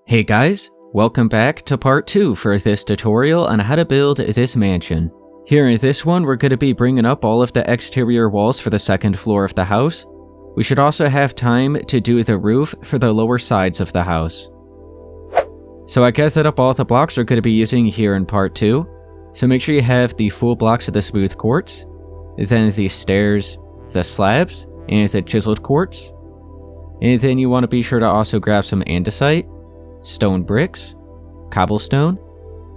Hey guys, welcome back to part 2 for this tutorial on how to build this mansion. Here in this one, we're going to be bringing up all of the exterior walls for the second floor of the house. We should also have time to do the roof for the lower sides of the house. So I gathered up all the blocks we're going to be using here in part 2. So make sure you have the full blocks of the smooth quartz, then the stairs, the slabs, and the chiseled quartz. And then you want to be sure to also grab some andesite, stone bricks, cobblestone,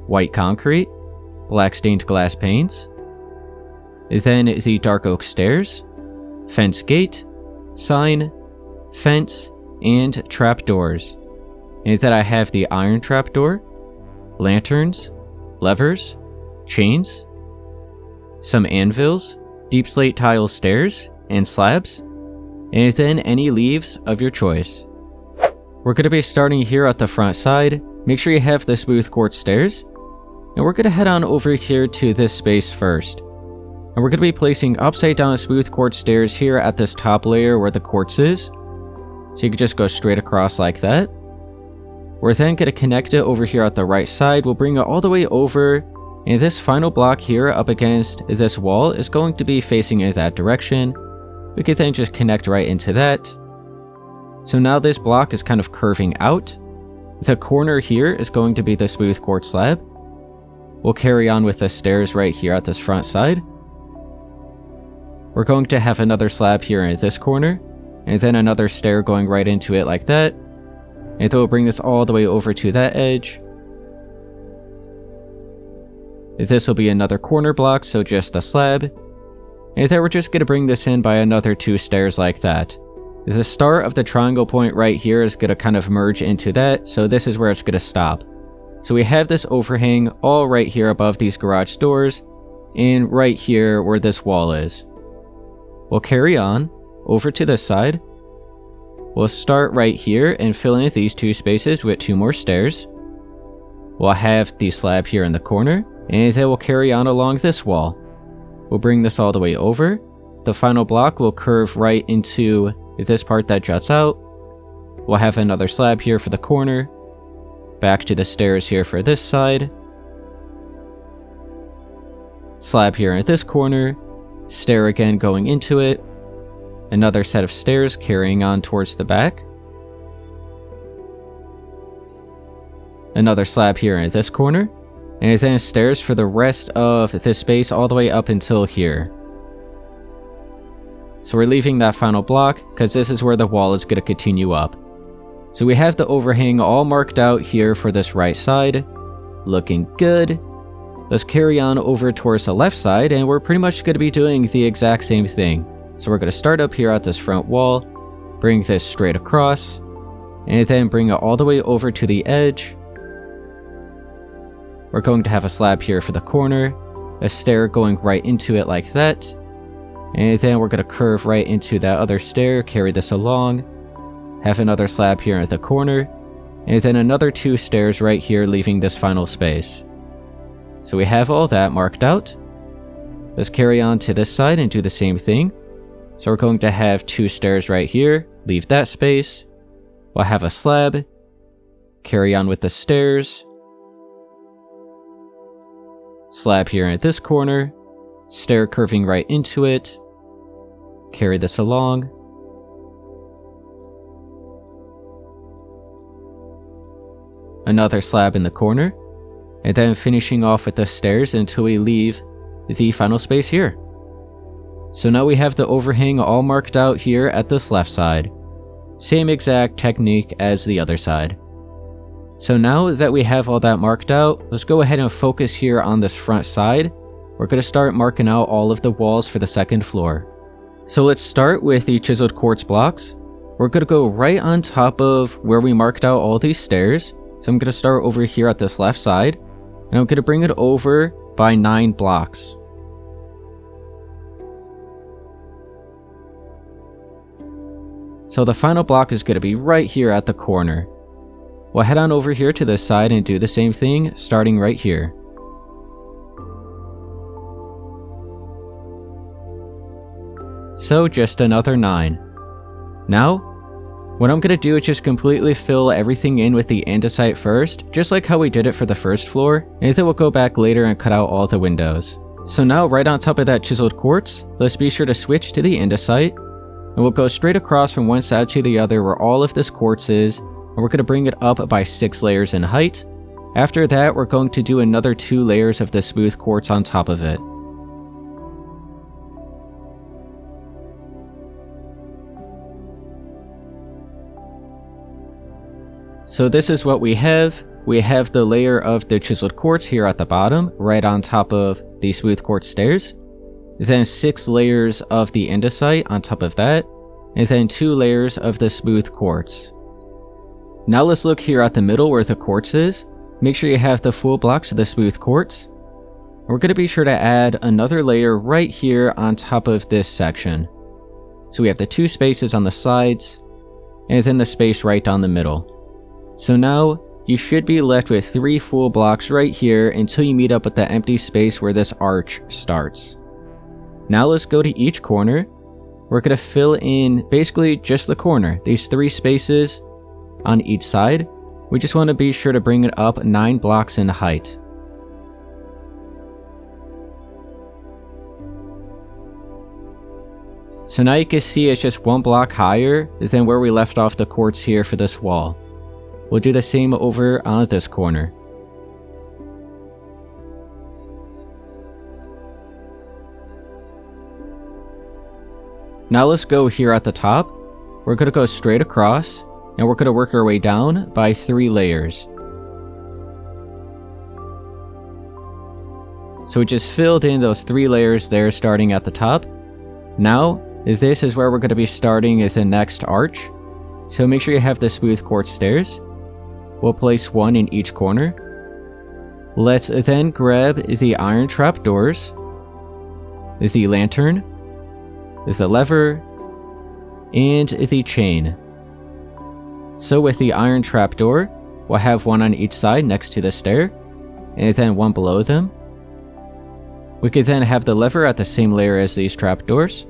white concrete, black stained glass panes, then the dark oak stairs, fence gate, sign, fence, and trapdoors. And then I have the iron trapdoor, lanterns, levers, chains, some anvils, deep slate tile stairs, and slabs, and then any leaves of your choice. We're going to be starting here at the front side. Make sure you have the smooth quartz stairs, and we're going to head on over here to this space first. And we're going to be placing upside down smooth quartz stairs here at this top layer where the quartz is. So you can just go straight across like that. We're then going to connect it over here at the right side. We'll bring it all the way over, and this final block here up against this wall is going to be facing in that direction. We can then just connect right into that. So now this block is kind of curving out. The corner here is going to be the smooth quartz slab. We'll carry on with the stairs right here at this front side. We're going to have another slab here in this corner, and then another stair going right into it like that. And then we'll bring this all the way over to that edge. This will be another corner block, so just a slab. And then we're just going to bring this in by another 2 stairs like that. The start of the triangle point right here is going to kind of merge into that, so this is where it's going to stop. So we have this overhang all right here above these garage doors, and right here where this wall is. We'll carry on over to this side. We'll start right here and fill in these 2 spaces with 2 more stairs. We'll have the slab here in the corner, and then we'll carry on along this wall. We'll bring this all the way over. The final block will curve right into this part that juts out. We'll have another slab here for the corner. Back to the stairs here for this side. Slab here at this corner. Stair again going into it. Another set of stairs carrying on towards the back. Another slab here in this corner. And then stairs for the rest of this space all the way up until here. So we're leaving that final block because this is where the wall is going to continue up. So we have the overhang all marked out here for this right side. Looking good. Let's carry on over towards the left side, and we're pretty much going to be doing the exact same thing. So we're going to start up here at this front wall, bring this straight across, and then bring it all the way over to the edge. We're going to have a slab here for the corner, a stair going right into it like that. And then we're going to curve right into that other stair, carry this along, have another slab here at the corner, and then another 2 stairs right here leaving this final space. So we have all that marked out. Let's carry on to this side and do the same thing. So we're going to have 2 stairs right here, leave that space. We'll have a slab, carry on with the stairs, slab here at this corner, stair curving right into it, carry this along, another slab in the corner, and then finishing off with the stairs until we leave the final space here. So now we have the overhang all marked out here at this left side. Same exact technique as the other side. So now that we have all that marked out, let's go ahead and focus here on this front side. We're going to start marking out all of the walls for the second floor. So let's start with the chiseled quartz blocks. We're going to go right on top of where we marked out all these stairs. So I'm going to start over here at this left side, and I'm going to bring it over by 9 blocks. So the final block is going to be right here at the corner. We'll head on over here to this side and do the same thing, starting right here. So just another 9. Now, What I'm going to do is just completely fill everything in with the andesite first, just like how we did it for the first floor, and then we'll go back later and cut out all the windows. So now right on top of that chiseled quartz, let's be sure to switch to the andesite, and we'll go straight across from one side to the other where all of this quartz is, and we're going to bring it up by 6 layers in height. After that, we're going to do another 2 layers of the smooth quartz on top of it. So this is what we have. We have the layer of the chiseled quartz here at the bottom, right on top of the smooth quartz stairs. Then 6 layers of the andesite on top of that, and then 2 layers of the smooth quartz. Now let's look here at the middle where the quartz is. Make sure you have the full blocks of the smooth quartz. We're going to be sure to add another layer right here on top of this section. So we have the 2 spaces on the sides, and then the space right down the middle. So now, you should be left with 3 full blocks right here until you meet up with the empty space where this arch starts. Now let's go to each corner. We're going to fill in basically just the corner, these 3 spaces on each side. We just want to be sure to bring it up 9 blocks in height. So now you can see it's just 1 block higher than where we left off the quartz here for this wall. We'll do the same over on this corner. Now let's go here at the top. We're going to go straight across, and we're going to work our way down by 3 layers. So we just filled in those 3 layers there starting at the top. Now, this is where we're going to be starting as the next arch. So make sure you have the smooth quartz stairs. We'll place 1 in each corner. Let's then grab the iron trap doors, the lantern, the lever, and the chain. So with the iron trap door, we'll have 1 on each side next to the stair, and then 1 below them. We could then have the lever at the same layer as these trap doors.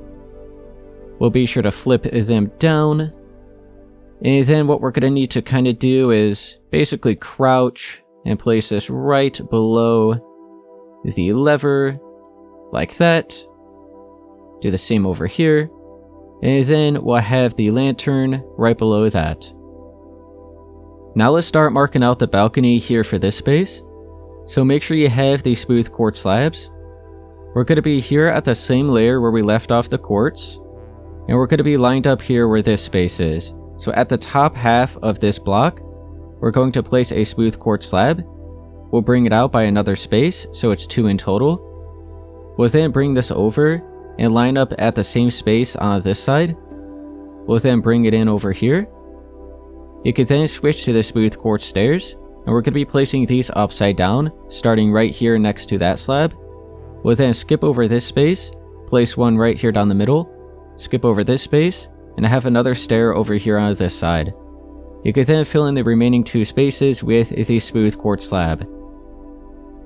We'll be sure to flip them down. And then what we're going to need to kind of do is basically crouch and place this right below the lever, like that. Do the same over here. And then we'll have the lantern right below that. Now let's start marking out the balcony here for this space. So make sure you have the smooth quartz slabs. We're going to be here at the same layer where we left off the quartz. And we're going to be lined up here where this space is. So at the top half of this block, we're going to place a smooth quartz slab. We'll bring it out by another space, so it's 2 in total. We'll then bring this over and line up at the same space on this side. We'll then bring it in over here. You can then switch to the smooth quartz stairs, and we're going to be placing these upside down, starting right here next to that slab. We'll then skip over this space, place 1 right here down the middle, skip over this space, and I have another stair over here on this side. You can then fill in the remaining 2 spaces with the smooth quartz slab.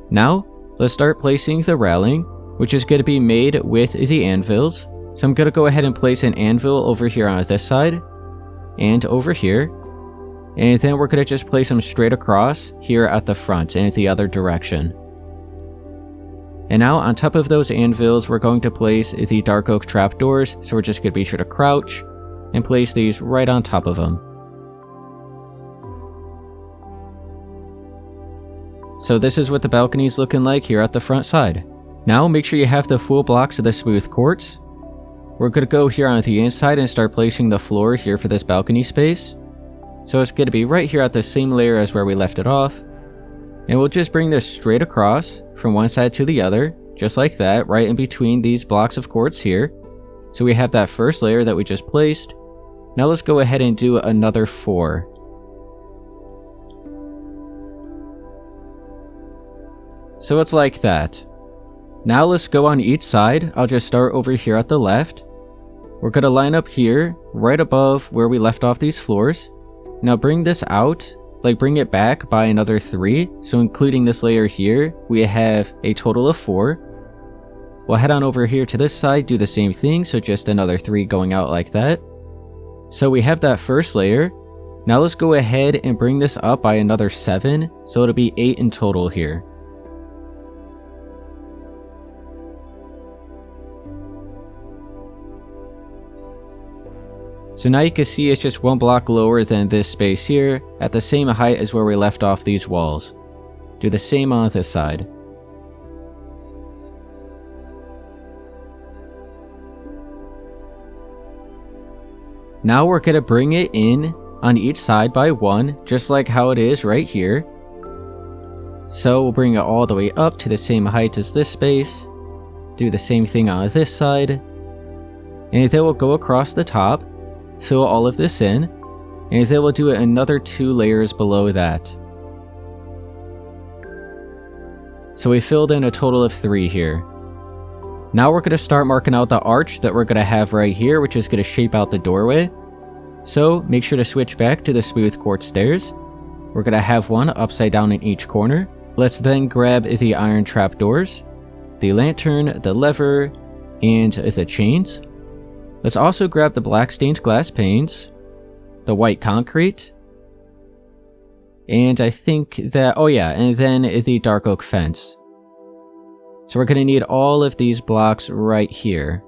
Now, let's start placing the railing, which is going to be made with the anvils. So I'm going to go ahead and place an anvil over here on this side, and over here. And then we're going to just place them straight across here at the front and the other direction. And now on top of those anvils, we're going to place the dark oak trapdoors, so we're just going to be sure to crouch and place these right on top of them. So this is what the balcony's looking like here at the front side. Now make sure you have the full blocks of the smooth quartz. We're going to go here on the inside and start placing the floor here for this balcony space. So it's going to be right here at the same layer as where we left it off. And we'll just bring this straight across from one side to the other, just like that, right in between these blocks of quartz here. So we have that first layer that we just placed. Now let's go ahead and do another 4. So it's like that. Now let's go on each side. I'll just start over here at the left. We're going to line up here, right above where we left off these floors. Now bring this out, bring it back by another 3. So including this layer here, we have a total of 4. We'll head on over here to this side, do the same thing, so just another 3 going out like that. So we have that first layer. Now let's go ahead and bring this up by another 7, so it'll be 8 in total here. So now you can see it's just 1 block lower than this space here, at the same height as where we left off these walls. Do the same on this side. Now we're going to bring it in on each side by 1, just like how it is right here. So we'll bring it all the way up to the same height as this space. Do the same thing on this side. And then we'll go across the top, fill all of this in, and then we'll do another 2 layers below that. So we filled in a total of 3 here. Now we're going to start marking out the arch that we're going to have right here, which is going to shape out the doorway. So make sure to switch back to the smooth quartz stairs. We're going to have one upside down in each corner. Let's then grab the iron trapdoors, the lantern, the lever, and the chains. Let's also grab the black stained glass panes, the white concrete, and I think that, oh yeah, and then the dark oak fence. So we're going to need all of these blocks right here.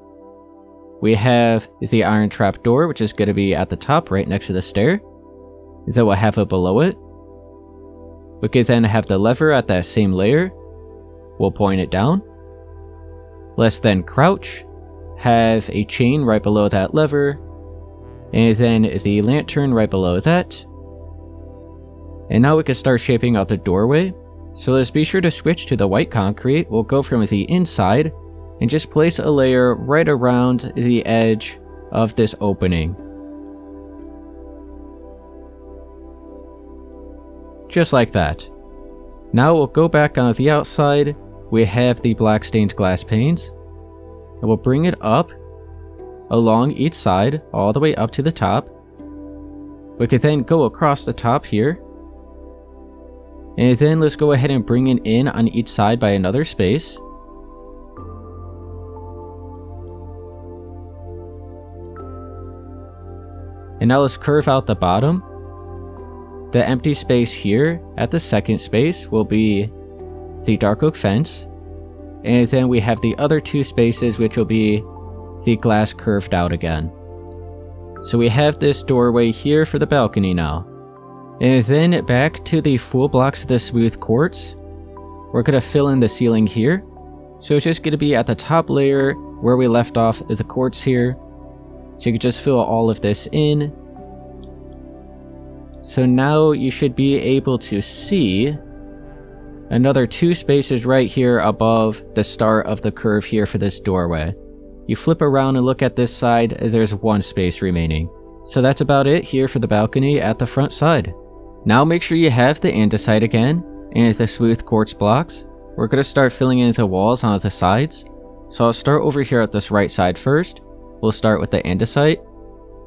We have the iron trapdoor, which is going to be at the top right next to the stair. Then we'll have it below it. We can then have the lever at that same layer. We'll point it down. Let's then crouch. Have a chain right below that lever, and then the lantern right below that. And now we can start shaping out the doorway. So let's be sure to switch to the white concrete. We'll go from the inside and just place a layer right around the edge of this opening. Just like that. Now we'll go back on the outside. We have the black stained glass panes. And we'll bring it up along each side, all the way up to the top. We could then go across the top here. And then let's go ahead and bring it in on each side by another space. And now let's curve out the bottom. The empty space here at the second space will be the dark oak fence. And then we have the other 2 spaces, which will be the glass curved out again. So we have this doorway here for the balcony now. And then back to the full blocks of the smooth quartz. We're going to fill in the ceiling here. So it's just going to be at the top layer where we left off the quartz here. So you can just fill all of this in. So now you should be able to see another 2 spaces right here above the start of the curve here for this doorway. You flip around and look at this side, there's 1 space remaining. So that's about it here for the balcony at the front side. Now make sure you have the andesite again, and the smooth quartz blocks. We're going to start filling in the walls on the sides. So I'll start over here at this right side first. We'll start with the andesite.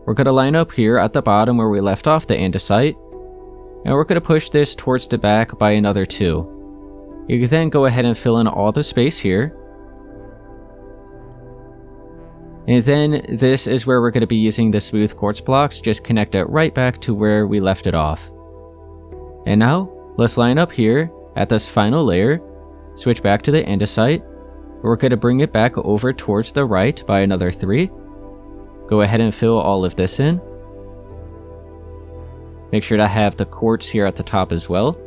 We're going to line up here at the bottom where we left off the andesite. And we're going to push this towards the back by another 2. You can then go ahead and fill in all the space here. And then this is where we're going to be using the smooth quartz blocks, just connect it right back to where we left it off. And now, let's line up here at this final layer, switch back to the andesite. We're going to bring it back over towards the right by another 3. Go ahead and fill all of this in. Make sure to have the quartz here at the top as well.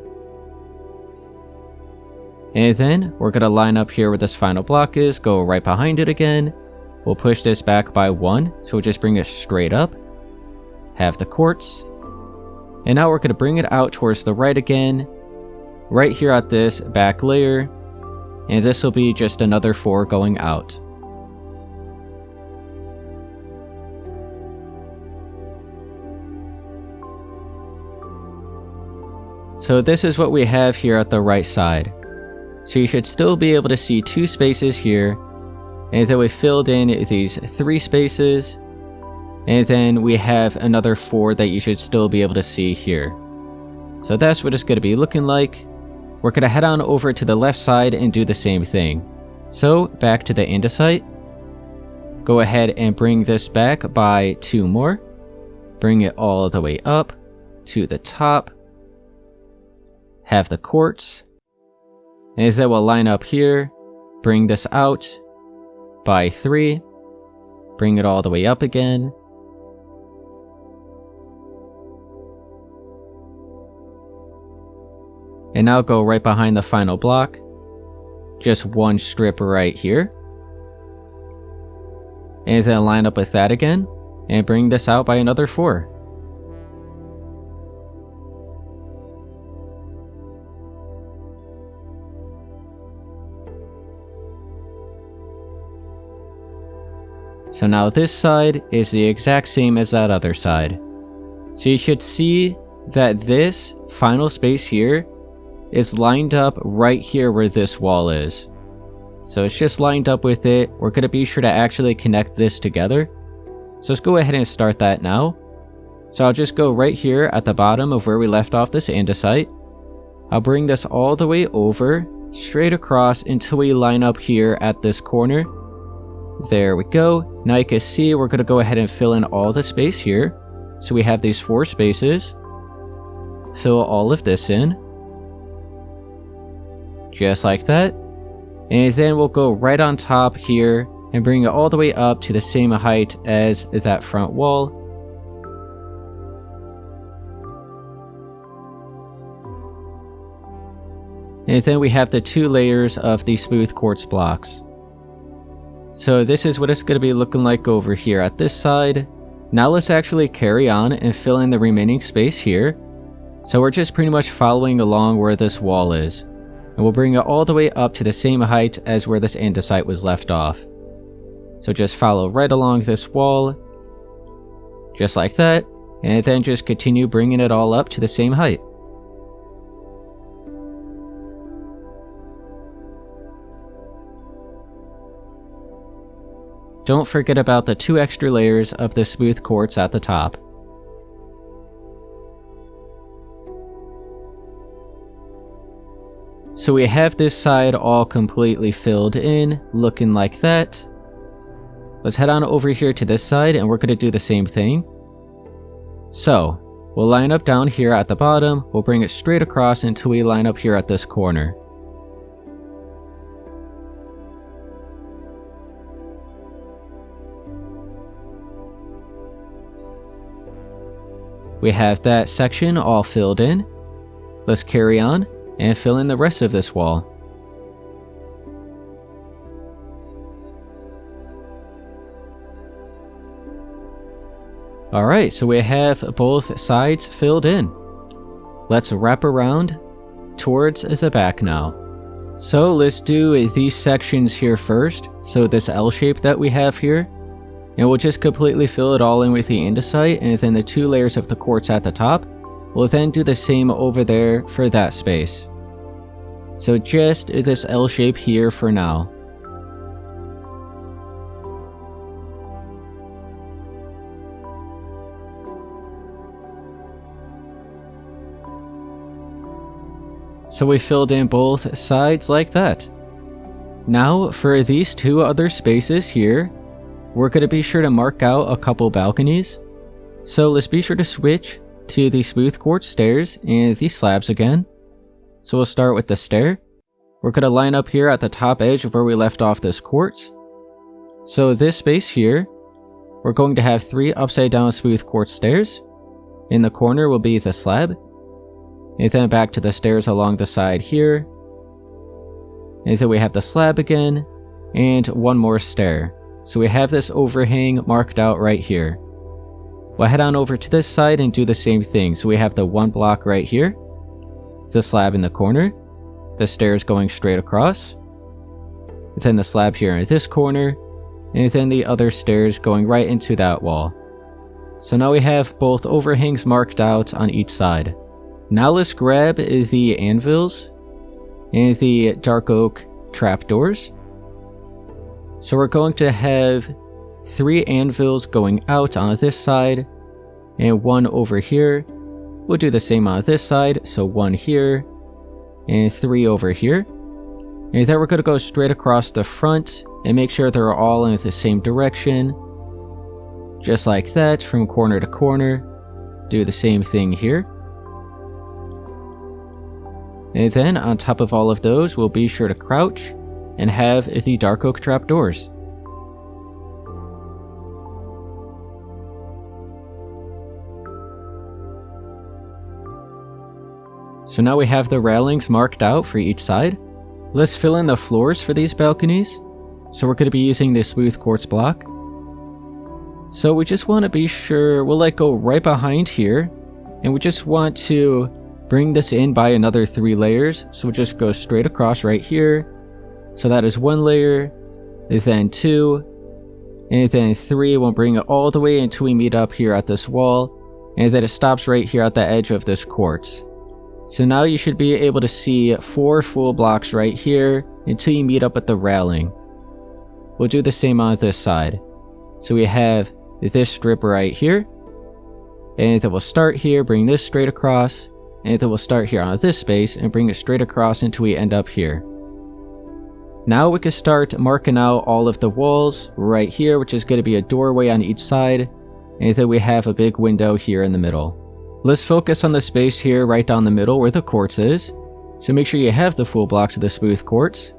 And then we're going to line up here where this final block is, go right behind it again. We'll push this back by 1, so we'll just bring it straight up. Have the quartz. And now we're going to bring it out towards the right again, right here at this back layer. And this will be just another 4 going out. So this is what we have here at the right side. So you should still be able to see 2 spaces here, and then we filled in these 3 spaces, and then we have another 4 that you should still be able to see here. So that's what it's going to be looking like. We're going to head on over to the left side and do the same thing. So back to the andesite. Go ahead and bring this back by 2 more. Bring it all the way up to the top. Have the quartz. And then we'll line up here. Bring this out by 3. Bring it all the way up again. And now go right behind the final block. Just one strip right here. And then line up with that again. And bring this out by another 4. So now this side is the exact same as that other side. So you should see that this final space here is lined up right here where this wall is. So it's just lined up with it. We're going to be sure to actually connect this together. So let's go ahead and start that now. So I'll just go right here at the bottom of where we left off this andesite. I'll bring this all the way over, straight across until we line up here at this corner. There we go. Now you can see we're going to go ahead and fill in all the space here. So we have these 4 spaces. Fill all of this in. Just like that. And then we'll go right on top here and bring it all the way up to the same height as that front wall. And then we have the 2 layers of the smooth quartz blocks. So this is what it's going to be looking like over here at this side. Now let's actually carry on and fill in the remaining space here. So we're just pretty much following along where this wall is. And we'll bring it all the way up to the same height as where this andesite was left off. So just follow right along this wall. Just like that. And then just continue bringing it all up to the same height. Don't forget about the 2 extra layers of the smooth quartz at the top. So we have this side all completely filled in, looking like that. Let's head on over here to this side and we're going to do the same thing. So, we'll line up down here at the bottom, we'll bring it straight across until we line up here at this corner. We have that section all filled in. Let's carry on and fill in the rest of this wall. Alright, so we have both sides filled in. Let's wrap around towards the back now. So let's do these sections here first. So this L shape that we have here. And we'll just completely fill it all in with the andesite and then the 2 layers of the quartz at the top. We'll then do the same over there for that space. So just this L shape here for now. So we filled in both sides like that. Now for these 2 other spaces here, we're going to be sure to mark out a couple balconies. So let's be sure to switch to the smooth quartz stairs and these slabs again. So we'll start with the stair. We're going to line up here at the top edge of where we left off this quartz. So this space here, we're going to have 3 upside down smooth quartz stairs. In the corner will be the slab. And then back to the stairs along the side here. And then we have the slab again, and 1 more stair. So we have this overhang marked out right here. We'll head on over to this side and do the same thing. So we have the 1 block right here, the slab in the corner, the stairs going straight across, then the slab here in this corner, and then the other stairs going right into that wall. So now we have both overhangs marked out on each side. Now let's grab the anvils and the dark oak trapdoors. So we're going to have 3 anvils going out on this side and 1 over here. We'll do the same on this side, so 1 here and 3 over here. And then we're going to go straight across the front and make sure they're all in the same direction. Just like that, from corner to corner. Do the same thing here. And then on top of all of those, we'll be sure to crouch and have the dark oak trapdoors. So now we have the railings marked out for each side. Let's fill in the floors for these balconies. So we're going to be using this smooth quartz block. So we just want to be sure, we'll go right behind here. And we just want to bring this in by another 3 layers. So we'll just go straight across right here. So that is 1 layer, then 2, and then 3. We'll bring it all the way until we meet up here at this wall. And then it stops right here at the edge of this quartz. So now you should be able to see 4 full blocks right here until you meet up with the railing. We'll do the same on this side. So we have this strip right here. And then we'll start here, bring this straight across. And then we'll start here on this space and bring it straight across until we end up here. Now we can start marking out all of the walls right here, which is going to be a doorway on each side. And then we have a big window here in the middle. Let's focus on the space here right down the middle where the quartz is. So make sure you have the full blocks of the smooth quartz.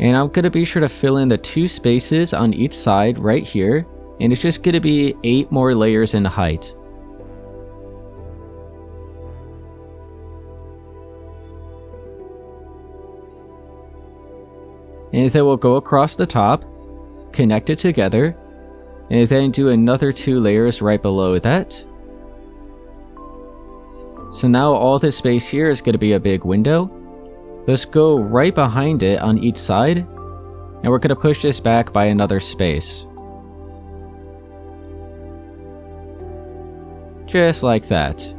And I'm going to be sure to fill in the 2 spaces on each side right here. And it's just going to be 8 more layers in height. And then we'll go across the top, connect it together, and then do another 2 layers right below that. So now all this space here is going to be a big window. Let's go right behind it on each side, and we're going to push this back by another space. Just like that.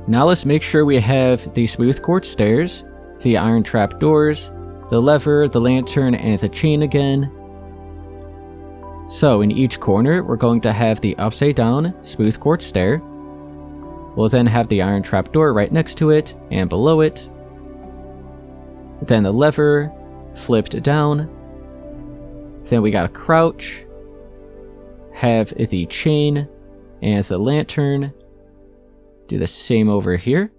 Now let's make sure we have the smooth quartz stairs, the iron trap doors, the lever, the lantern, and the chain again. So in each corner, we're going to have the upside down smooth quartz stair. We'll then have the iron trap door right next to it and below it. Then the lever flipped down. Then we gotta crouch, have the chain and the lantern. Do the same over here.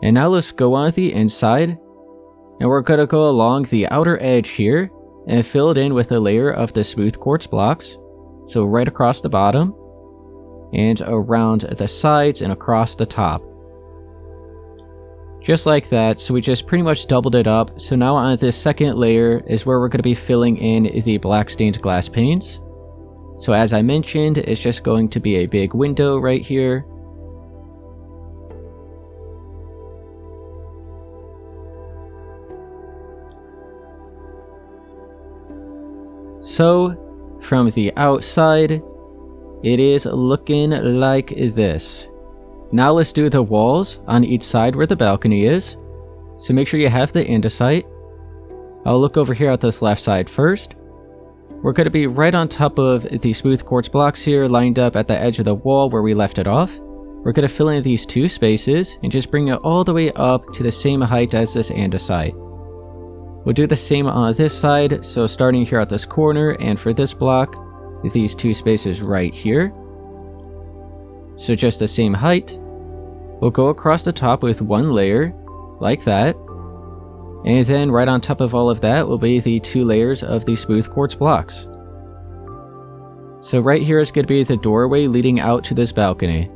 And now let's go on the inside. And we're going to go along the outer edge here and fill it in with a layer of the smooth quartz blocks. So right across the bottom and around the sides and across the top. Just like that, so we just pretty much doubled it up. So now on this second layer is where we're going to be filling in the black stained glass panes. So as I mentioned, it's just going to be a big window right here. So, from the outside, it is looking like this. Now let's do the walls on each side where the balcony is. So make sure you have the andesite. I'll look over here at this left side first. We're going to be right on top of the smooth quartz blocks here, lined up at the edge of the wall where we left it off. We're going to fill in these 2 spaces and just bring it all the way up to the same height as this andesite. We'll do the same on this side, so starting here at this corner and for this block, these 2 spaces right here. So just the same height. We'll go across the top with 1 layer, like that. And then right on top of all of that will be the 2 layers of the smooth quartz blocks. So right here is going to be the doorway leading out to this balcony.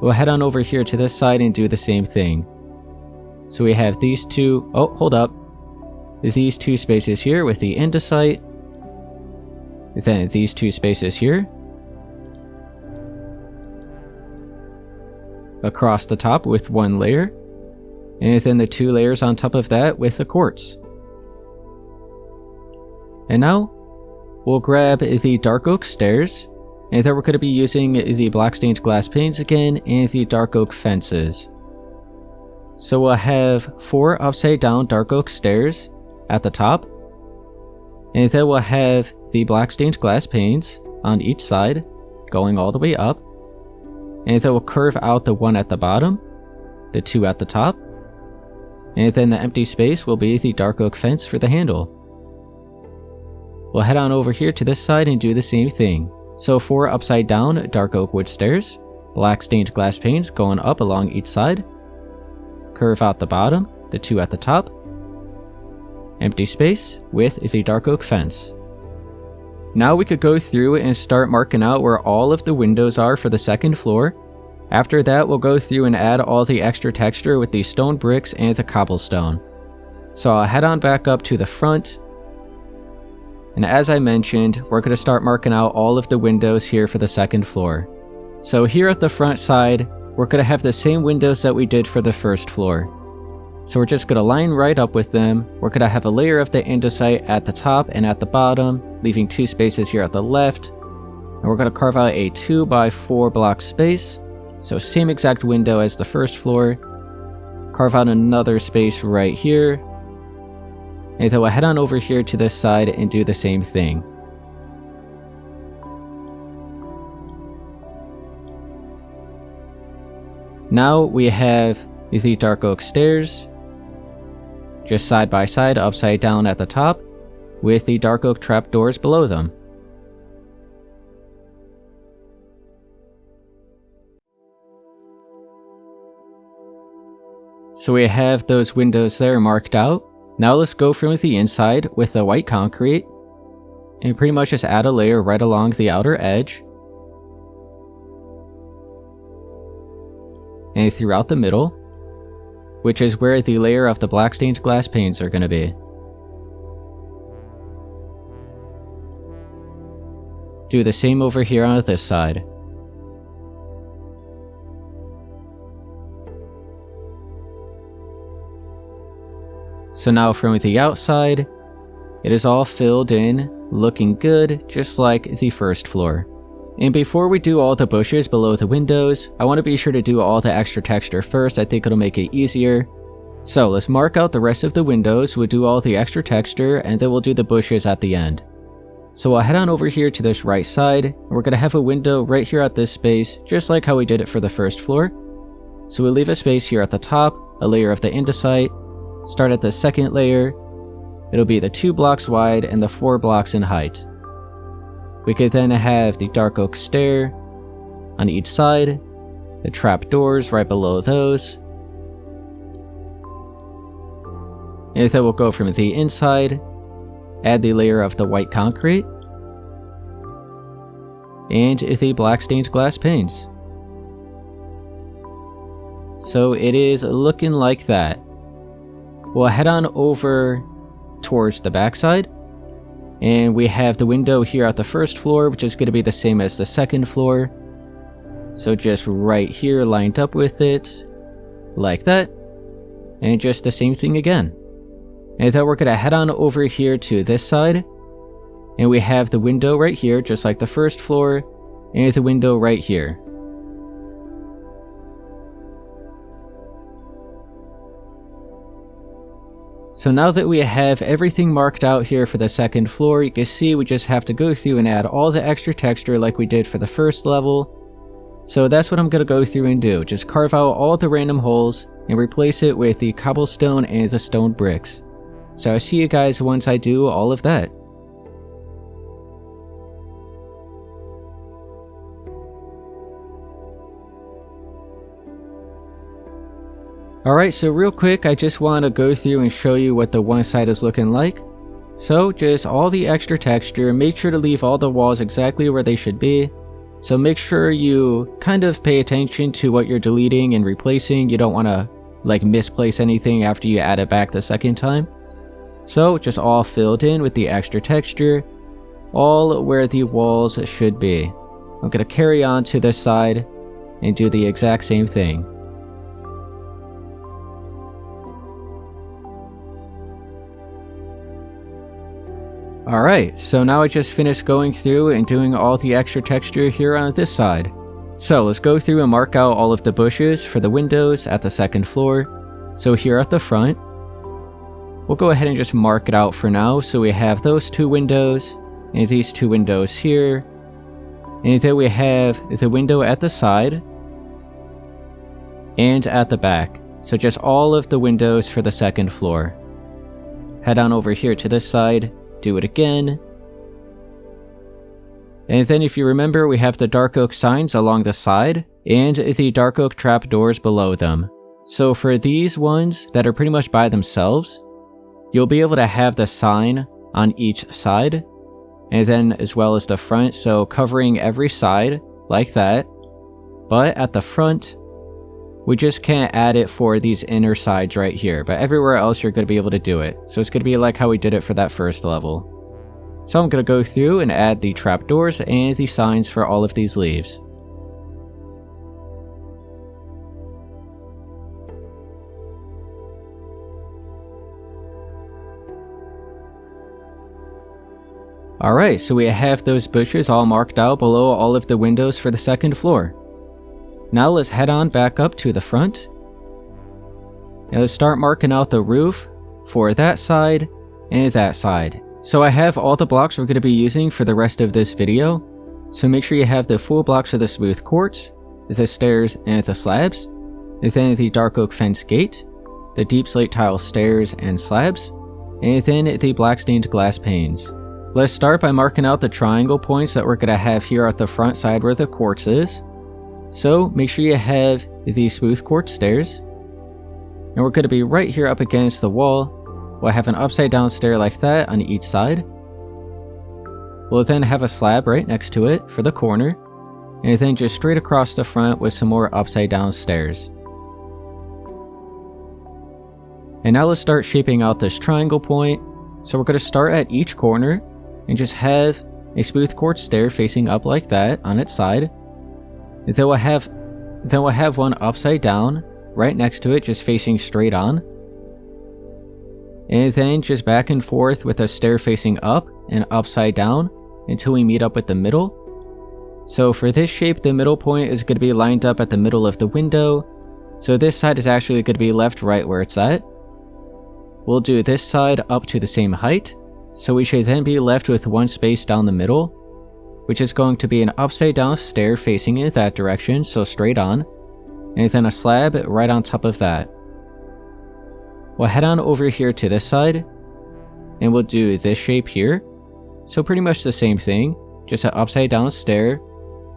We'll head on over here to this side and do the same thing. So we have these 2, oh, hold up. These 2 spaces here with the andesite. Then these 2 spaces here. Across the top with 1 layer. And then the 2 layers on top of that with the quartz. And now, we'll grab the dark oak stairs. And then we're going to be using the black stained glass panes again and the dark oak fences. So we'll have 4 upside down dark oak stairs at the top, and then we'll have the black stained glass panes on each side going all the way up, and then we'll curve out the 1 at the bottom, the 2 at the top, and then the empty space will be the dark oak fence for the handle. we'll head on over here to this side and do the same thing. So 4 upside down dark oak wood stairs, black stained glass panes going up along each side, curve out the bottom, the 2 at the top, empty space with the dark oak fence. Now we could go through and start marking out where all of the windows are for the second floor. After that, we'll go through and add all the extra texture with the stone bricks and the cobblestone. So I'll head on back up to the front. And as I mentioned, we're going to start marking out all of the windows here for the second floor. So here at the front side, we're going to have the same windows that we did for the first floor. So we're just going to line right up with them. We're going to have a layer of the andesite at the top and at the bottom, leaving 2 spaces here at the left. And we're going to carve out a 2 by 4 block space. So same exact window as the first floor. Carve out another space right here. And then we'll head on over here to this side and do the same thing. Now we have the dark oak stairs, just side by side, upside down at the top, with the dark oak trapdoors below them. So we have those windows there marked out. Now let's go from the inside with the white concrete and pretty much just add a layer right along the outer edge and throughout the middle, which is where the layer of the black stained glass panes are going to be. Do the same over here on this side. So now from the outside, it is all filled in, looking good, just like the first floor. And before we do all the bushes below the windows, I want to be sure to do all the extra texture first. I think it'll make it easier. So let's mark out the rest of the windows, we'll do all the extra texture, and then we'll do the bushes at the end. So I'll head on over here to this right side, and we're going to have a window right here at this space, just like how we did it for the first floor. So we'll leave a space here at the top, a layer of the andesite, start at the second layer. It'll be the 2 blocks wide and the 4 blocks in height. We could then have the dark oak stair on each side, the trap doors right below those. And then we'll go from the inside, add the layer of the white concrete, and the black stained glass panes. So it is looking like that. We'll head on over towards the backside, and we have the window here at the first floor, which is going to be the same as the second floor. So just right here lined up with it, like that, and just the same thing again. And then we're going to head on over here to this side, and we have the window right here, just like the first floor, and the window right here. So now that we have everything marked out here for the second floor, you can see we just have to go through and add all the extra texture like we did for the first level. So that's what I'm going to go through and do, just carve out all the random holes and replace it with the cobblestone and the stone bricks. So I'll see you guys once I do all of that. Alright, so real quick, I just want to go through and show you what the one side is looking like. So just all the extra texture, make sure to leave all the walls exactly where they should be. So make sure you kind of pay attention to what you're deleting and replacing. You don't want to like misplace anything after you add it back the second time. So just all filled in with the extra texture, all where the walls should be. I'm going to carry on to this side and do the exact same thing. Alright, so now I just finished going through and doing all the extra texture here on this side. So let's go through and mark out all of the bushes for the windows at the second floor. So here at the front, we'll go ahead and just mark it out for now. So we have those 2 windows and these 2 windows here. And then we have the window at the side and at the back. So just all of the windows for the second floor. Head on over here to this side. Do it again, And then if you remember, we have the dark oak signs along the side and the dark oak trapdoors below them. So for these ones that are pretty much by themselves, you'll be able to have the sign on each side, and then as well as the front, so covering every side like that. But at the front, we just can't add it for these inner sides right here, but everywhere else you're going to be able to do it. So it's going to be like how we did it for that first level. So I'm going to go through and add the trapdoors and the signs for all of these leaves. Alright, so we have those bushes all marked out below all of the windows for the second floor. Now let's head on back up to the front. And let's start marking out the roof for that side and that side. So I have all the blocks we're going to be using for the rest of this video. So make sure you have the full blocks of the smooth quartz, the stairs and the slabs, and then the dark oak fence gate, the deep slate tile stairs and slabs, and then the black stained glass panes. Let's start by marking out the triangle points that we're going to have here at the front side where the quartz is. So make sure you have the smooth quartz stairs. And we're going to be right here up against the wall. We'll have an upside down stair like that on each side. We'll then have a slab right next to it for the corner. And then just straight across the front with some more upside down stairs. And now let's start shaping out this triangle point. So we're going to start at each corner and just have a smooth quartz stair facing up like that on its side. And then we'll have one upside down right next to it, just facing straight on. And then just back and forth with a stair facing up and upside down until we meet up with the middle. So for this shape, the middle point is going to be lined up at the middle of the window. So this side is actually going to be left right where it's at. We'll do this side up to the same height. So we should then be left with one space down the middle, which is going to be an upside down stair facing in that direction, so straight on, and then a slab right on top of that. We'll head on over here to this side, and we'll do this shape here. So pretty much the same thing, just an upside down stair,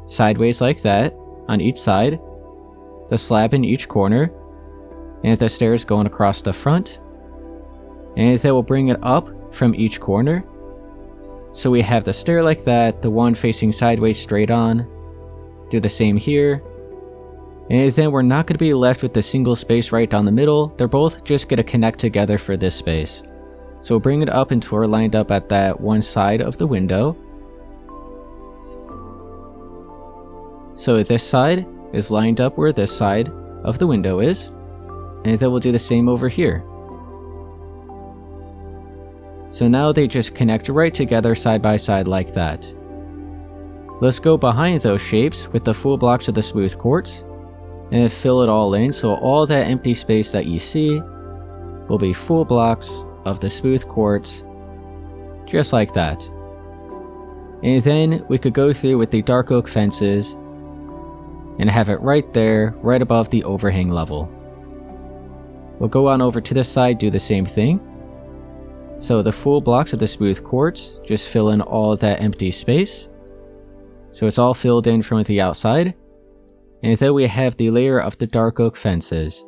sideways like that, on each side, the slab in each corner, and the stairs going across the front, and then we'll bring it up from each corner. So we have the stair like that, the one facing sideways straight on. Do the same here. And then we're not going to be left with the single space right down the middle. They're both just going to connect together for this space. So we'll bring it up until we're lined up at that one side of the window. So this side is lined up where this side of the window is. And then we'll do the same over here. So now they just connect right together side by side like that. Let's go behind those shapes with the full blocks of the smooth quartz and fill it all in, so all that empty space that you see will be full blocks of the smooth quartz, just like that. And then we could go through with the dark oak fences and have it right there, right above the overhang level. We'll go on over to this side, do the same thing. So the full blocks of the smooth quartz just fill in all that empty space. So it's all filled in from the outside. And then we have the layer of the dark oak fences.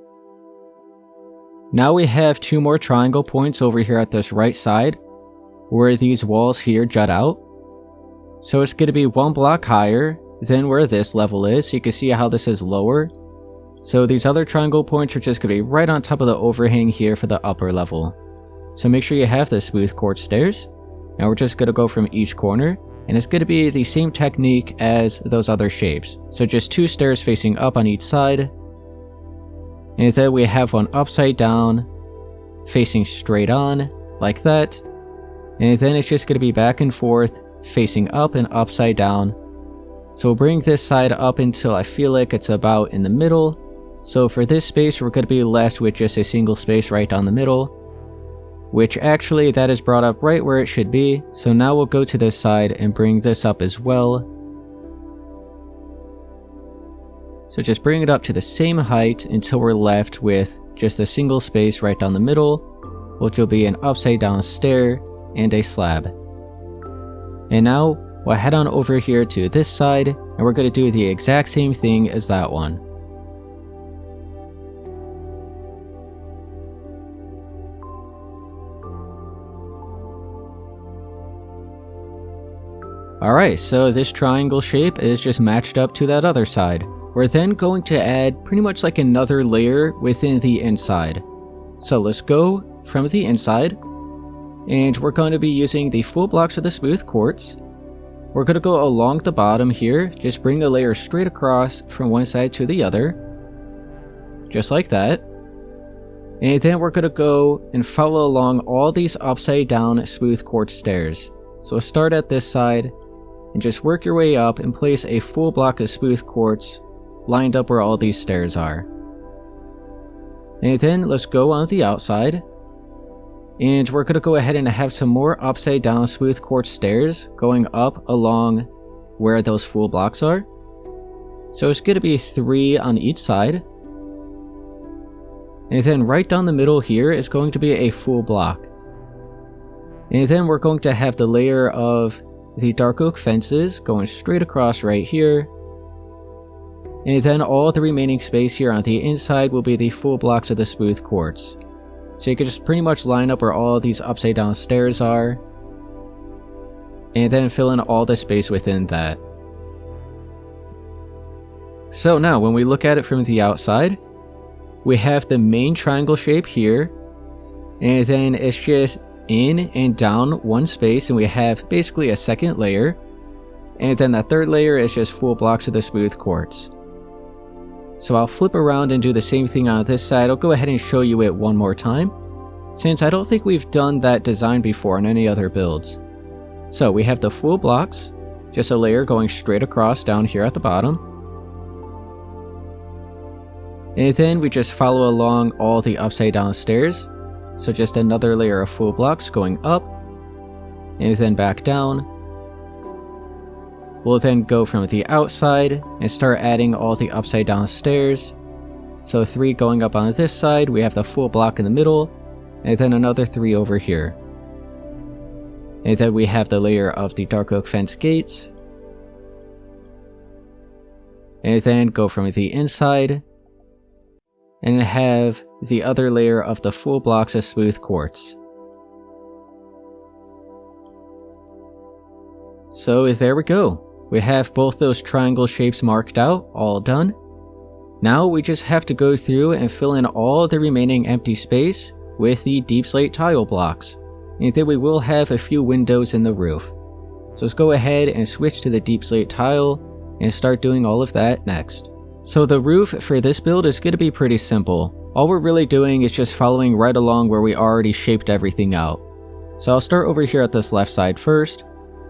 Now we have two more triangle points over here at this right side, where these walls here jut out. So it's going to be one block higher than where this level is. So you can see how this is lower. So these other triangle points are just going to be right on top of the overhang here for the upper level. So make sure you have the smooth quartz stairs. Now we're just going to go from each corner, and it's going to be the same technique as those other shapes. So just two stairs facing up on each side. And then we have one upside down, facing straight on, like that. And then it's just going to be back and forth, facing up and upside down. So we'll bring this side up until I feel like it's about in the middle. So for this space, we're going to be left with just a single space right down the middle, which actually that is brought up right where it should be. So now we'll go to this side and bring this up as well. So just bring it up to the same height until we're left with just a single space right down the middle, which will be an upside down stair and a slab. And now We'll head on over here to this side, and we're going to do the exact same thing as that one. Alright, so this triangle shape is just matched up to that other side. We're then going to add pretty much like another layer within the inside. So let's go from the inside, and we're going to be using the full blocks of the smooth quartz. We're going to go along the bottom here, just bring the layer straight across from one side to the other, just like that. And then we're going to go and follow along all these upside down smooth quartz stairs. So start at this side, and just work your way up and place a full block of smooth quartz lined up where all these stairs are. And then let's go on the outside, and we're going to go ahead and have some more upside down smooth quartz stairs going up along where those full blocks are. So it's going to be 3 on each side. And then right down the middle here is going to be a full block. And then we're going to have the layer of the dark oak fences going straight across right here. And then all the remaining space here on the inside will be the full blocks of the smooth quartz. So you can just pretty much line up where all these upside down stairs are, and then fill in all the space within that. So now when we look at it from the outside, we have the main triangle shape here, and then it's just in and down one space, and we have basically a second layer, and then the third layer is just full blocks of the smooth quartz. So I'll flip around and do the same thing on this side. I'll go ahead and show you it one more time, since I don't think we've done that design before in any other builds. So we have the full blocks, just a layer going straight across down here at the bottom. And then we just follow along all the upside down stairs. So just another layer of full blocks going up, and then back down. We'll then go from the outside and start adding all the upside down stairs. So 3 going up on this side, we have the full block in the middle, and then another 3 over here. And then we have the layer of the dark oak fence gates. And then go from the inside, and have the other layer of the full blocks of smooth quartz. So there we go. We have both those triangle shapes marked out, all done. Now we just have to go through and fill in all the remaining empty space with the deep slate tile blocks. And then we will have a few windows in the roof. So let's go ahead and switch to the deep slate tile and start doing all of that next. So the roof for this build is going to be pretty simple. All we're really doing is just following right along where we already shaped everything out. So I'll start over here at this left side first.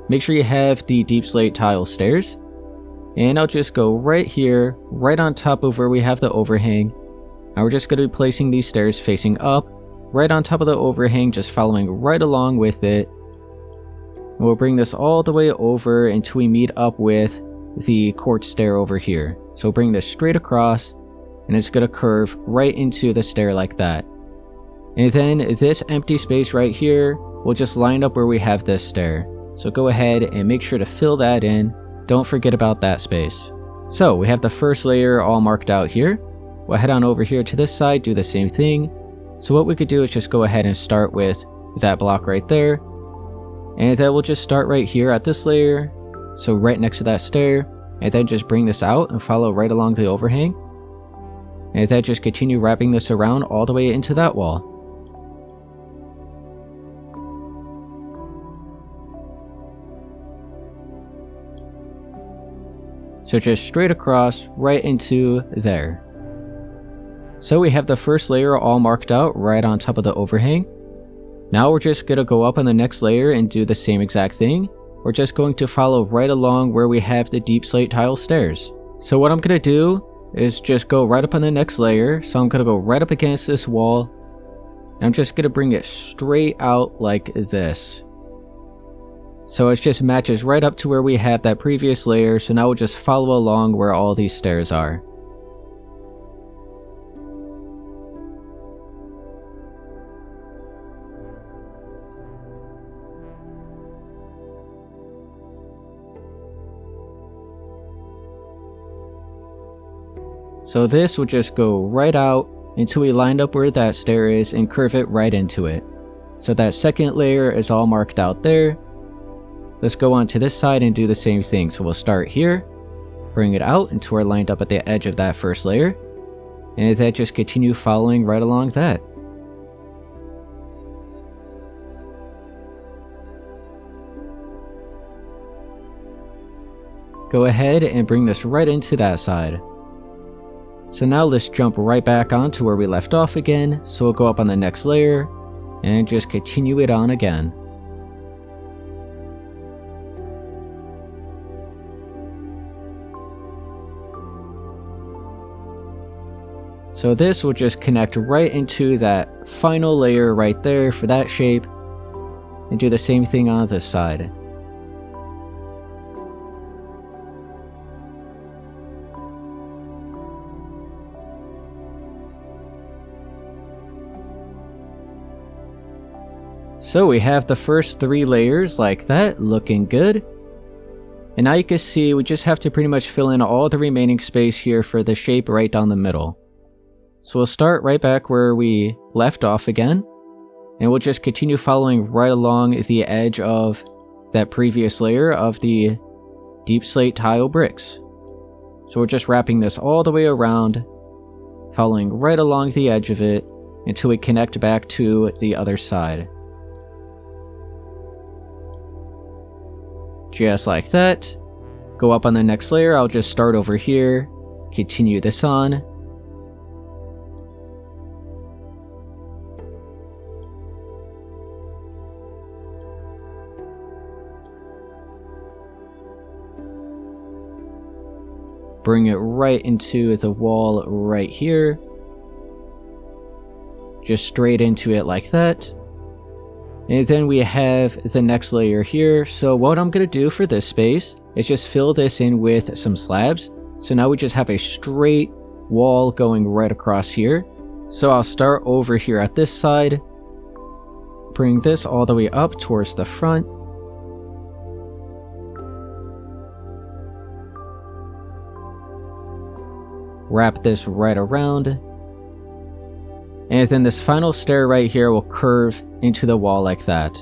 Make sure you have the deep slate tile stairs. And I'll just go right here, right on top of where we have the overhang. And we're just going to be placing these stairs facing up, right on top of the overhang, just following right along with it. And we'll bring this all the way over until we meet up with the quartz stair over here. So bring this straight across, and it's going to curve right into the stair like that. And then this empty space right here will just line up where we have this stair. So go ahead and make sure to fill that in. Don't forget about that space. So we have the first layer all marked out here. We'll head on over here to this side, do the same thing. So what we could do is just go ahead and start with that block right there. And then we'll just start right here at this layer. So right next to that stair. And then just bring this out and follow right along the overhang. And then just continue wrapping this around all the way into that wall. So just straight across, right into there. So we have the first layer all marked out right on top of the overhang. Now we're just going to go up on the next layer and do the same exact thing. We're just going to follow right along where we have the deep slate tile stairs. So what I'm going to do is just go right up on the next layer. So I'm going to go right up against this wall. And I'm just going to bring it straight out like this. So it just matches right up to where we have that previous layer. So now we'll just follow along where all these stairs are. So this will just go right out until we line up where that stair is and curve it right into it. So that second layer is all marked out there. Let's go on to this side and do the same thing. So we'll start here, bring it out until we're lined up at the edge of that first layer, and then just continue following right along that. Go ahead and bring this right into that side. So now let's jump right back onto where we left off again. So we'll go up on the next layer and just continue it on again. So this will just connect right into that final layer right there for that shape, and do the same thing on this side. So we have the first 3 layers like that, looking good. And now you can see we just have to pretty much fill in all the remaining space here for the shape right down the middle. So we'll start right back where we left off again, and we'll just continue following right along the edge of that previous layer of the deep slate tile bricks. So we're just wrapping this all the way around, following right along the edge of it until we connect back to the other side. Just like that. Go up on the next layer. I'll just start over here, continue this on. Bring it right into the wall right here. Just straight into it like that. And then we have the next layer here. So what I'm going to do for this space is just fill this in with some slabs. So now we just have a straight wall going right across here. So I'll start over here at this side. Bring this all the way up towards the front. Wrap this right around. And then this final stair right here will curve into the wall like that.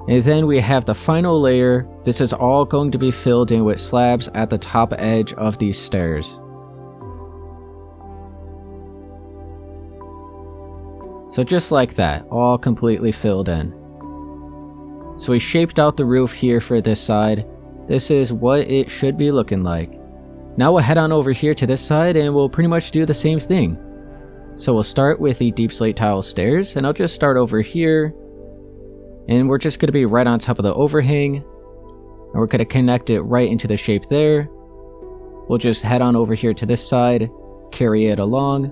And then we have the final layer. This is all going to be filled in with slabs at the top edge of these stairs. So just like that, all completely filled in. So we shaped out the roof here for this side. This is what it should be looking like. Now we'll head on over here to this side and we'll pretty much do the same thing. So we'll start with the deep slate tile stairs, and I'll just start over here. And we're just going to be right on top of the overhang. And we're going to connect it right into the shape there. We'll just head on over here to this side, carry it along.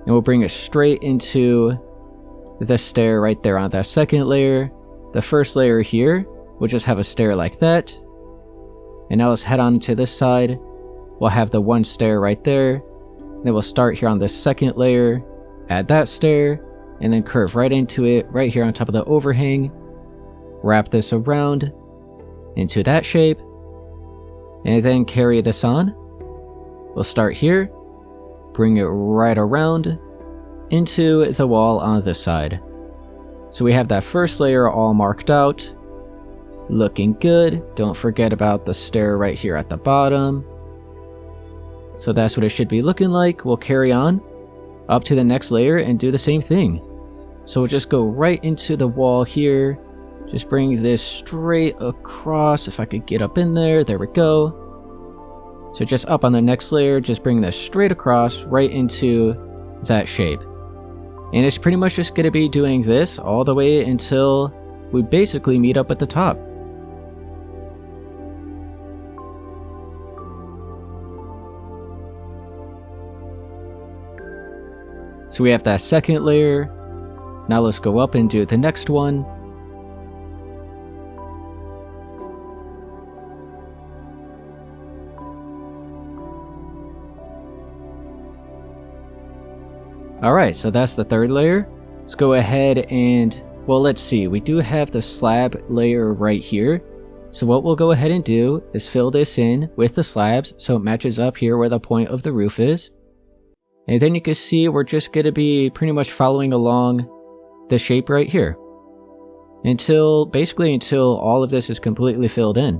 And we'll bring it straight into the stair right there on that second layer. The first layer here, we'll just have a stair like that. And now let's head on to this side. We'll have the one stair right there. Then we'll start here on this second layer, add that stair, and then curve right into it, right here on top of the overhang. Wrap this around into that shape, and then carry this on. We'll start here, bring it right around into the wall on this side. So we have that first layer all marked out, looking good. Don't forget about the stair right here at the bottom. So that's what it should be looking like. We'll carry on up to the next layer and do the same thing. So we'll just go right into the wall here. Just bring this straight across. If I could get up in there, there we go. So just up on the next layer, just bring this straight across right into that shape. And it's pretty much just going to be doing this all the way until we basically meet up at the top. So we have that second layer. Now let's go up and do the next one. Alright, so that's the third layer. Let's go ahead and, well, let's see. We do have the slab layer right here. So what we'll go ahead and do is fill this in with the slabs so it matches up here where the point of the roof is. And then you can see we're just going to be pretty much following along the shape right here. Basically until all of this is completely filled in.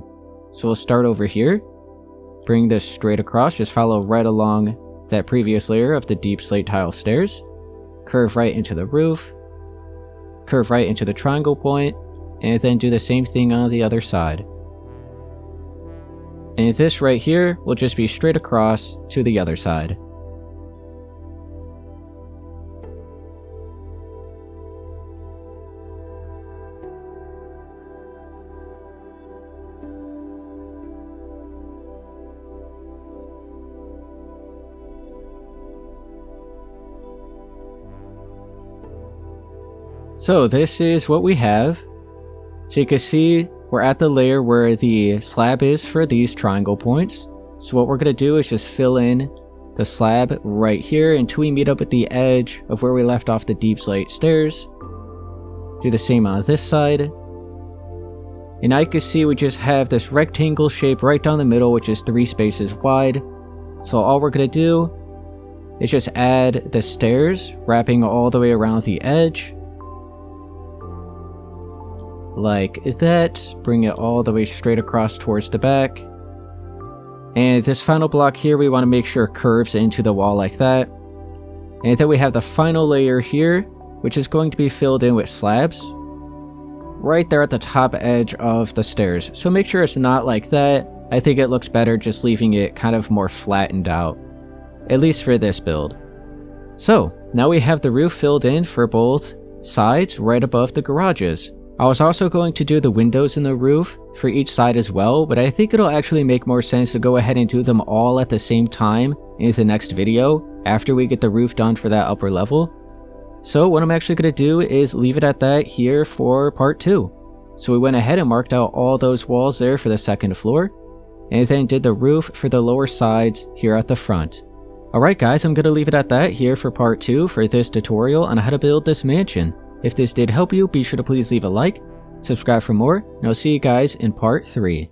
So we'll start over here, bring this straight across, just follow right along that previous layer of the deep slate tile stairs, curve right into the roof, curve right into the triangle point, and then do the same thing on the other side. And this right here will just be straight across to the other side. So this is what we have. So you can see we're at the layer where the slab is for these triangle points. So what we're going to do is just fill in the slab right here until we meet up at the edge of where we left off the deep slate stairs. Do the same on this side. And now you can see we just have this rectangle shape right down the middle, which is 3 spaces wide. So all we're going to do is just add the stairs, wrapping all the way around the edge. Like that, bring it all the way straight across towards the back. And this final block here, we want to make sure curves into the wall like that. And then we have the final layer here, which is going to be filled in with slabs right there at the top edge of the stairs. So make sure it's not like that. I think it looks better just leaving it kind of more flattened out, at least for this build. So now we have the roof filled in for both sides right above the garages. I was also going to do the windows in the roof for each side as well, but I think it'll actually make more sense to go ahead and do them all at the same time in the next video after we get the roof done for that upper level. So what I'm actually going to do is leave it at that here for part 2. So we went ahead and marked out all those walls there for the second floor, and then did the roof for the lower sides here at the front. Alright guys, I'm going to leave it at that here for part 2 for this tutorial on how to build this mansion. If this did help you, be sure to please leave a like, subscribe for more, and I'll see you guys in part 3.